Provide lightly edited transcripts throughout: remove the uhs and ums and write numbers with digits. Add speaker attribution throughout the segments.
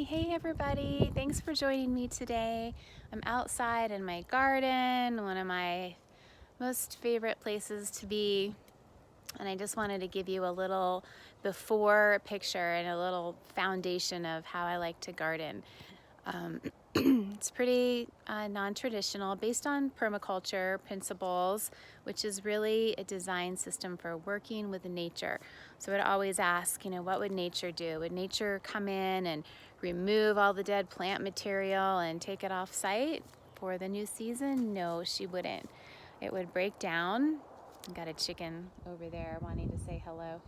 Speaker 1: Hey everybody, thanks for joining me today. I'm outside in my garden, one of my most favorite places to be, and I just wanted to give you a little before picture and a little foundation of how I like to garden. It's pretty non-traditional, based on permaculture principles, which is really a design system for working with nature. So I'd always ask, what would nature do? Would nature come in and remove all the dead plant material and take it off site for the new season? No, she wouldn't. It would break down. I've got a chicken over there wanting to say hello.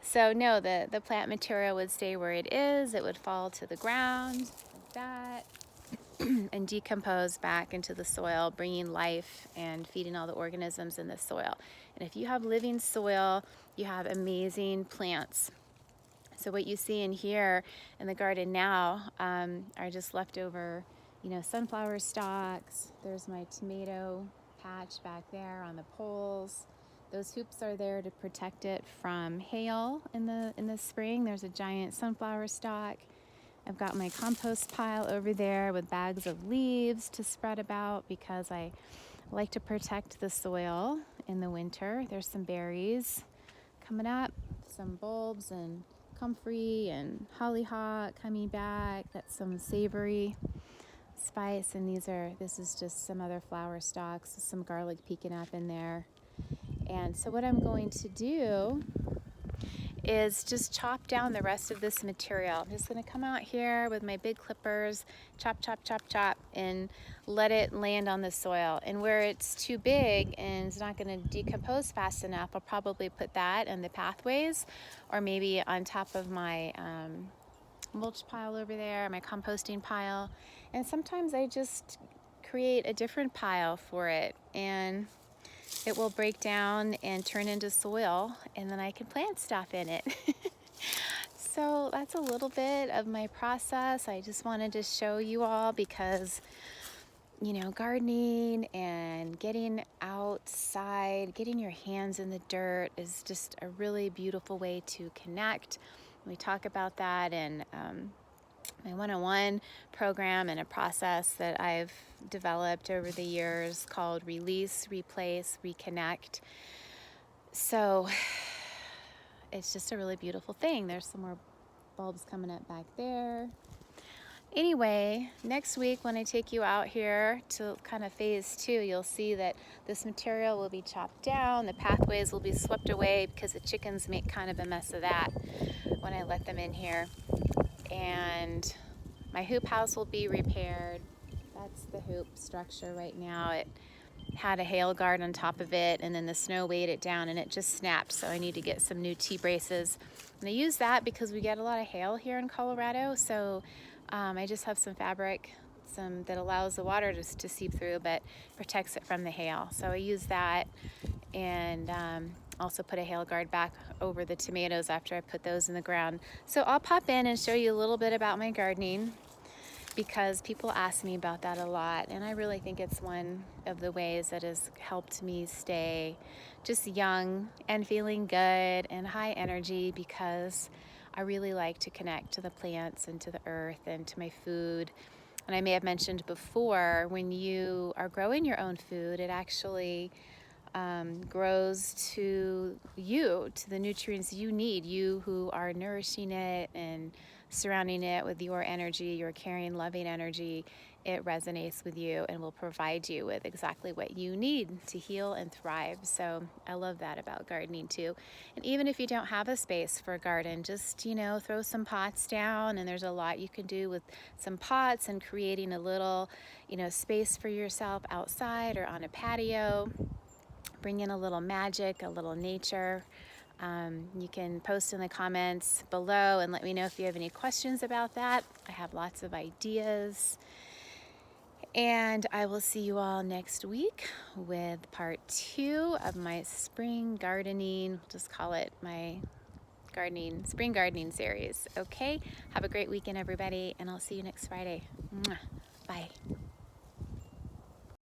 Speaker 1: So no, the plant material would stay where it is. It would fall to the ground like that and decompose back into the soil, bringing life and feeding all the organisms in the soil. And if you have living soil, you have amazing plants. So what you see in here in the garden now are just leftover, sunflower stalks. There's my tomato patch back there on the poles. Those hoops are there to protect it from hail in the spring. There's a giant sunflower stalk. I've got my compost pile over there with bags of leaves to spread about because I like to protect the soil in the winter. There's some berries coming up, some bulbs and comfrey and hollyhock coming back. That's some savory spice, and this is just some other flower stalks, some garlic peeking up in there. And so what I'm going to do is just chop down the rest of this material. I'm just going to come out here with my big clippers, chop, chop, chop, chop, and let it land on the soil. And where it's too big and it's not going to decompose fast enough, I'll probably put that in the pathways, or maybe on top of my mulch pile over there, my composting pile. And sometimes I just create a different pile for it, and it will break down and turn into soil, and then I can plant stuff in it. So that's a little bit of my process. I just wanted to show you all because, gardening and getting outside, getting your hands in the dirt is just a really beautiful way to connect. We talk about that in my one-on-one program and a process that I've developed over the years called Release, Replace, Reconnect. So it's just a really beautiful thing. There's some more bulbs coming up back there. Anyway, next week when I take you out here to kind of phase 2, you'll see that this material will be chopped down, the pathways will be swept away because the chickens make kind of a mess of that when I let them in here. And my hoop house will be repaired. That's the hoop structure right now. It had a hail guard on top of it, and then the snow weighed it down and it just snapped, so I need to get some new T-braces. And I use that because we get a lot of hail here in Colorado, so I just have some fabric that allows the water to seep through but protects it from the hail. So I use that, and also put a hail guard back over the tomatoes after I put those in the ground. So I'll pop in and show you a little bit about my gardening because people ask me about that a lot, and I really think it's one of the ways that has helped me stay just young and feeling good and high energy, because I really like to connect to the plants and to the earth and to my food. And I may have mentioned before, when you are growing your own food, it actually grows to the nutrients you need, you who are nourishing it and surrounding it with your energy, your caring, loving energy. It resonates with you and will provide you with exactly what you need to heal and thrive. So I love that about gardening too. And even if you don't have a space for a garden, just, throw some pots down, and there's a lot you can do with some pots and creating a little, space for yourself outside or on a patio. Bring in a little magic, a little nature. You can post in the comments below and let me know if you have any questions about that. I have lots of ideas. And I will see you all next week with part 2 of my spring gardening, just call it my spring gardening series. Okay, have a great weekend, everybody, and I'll see you next Friday. Mwah. Bye.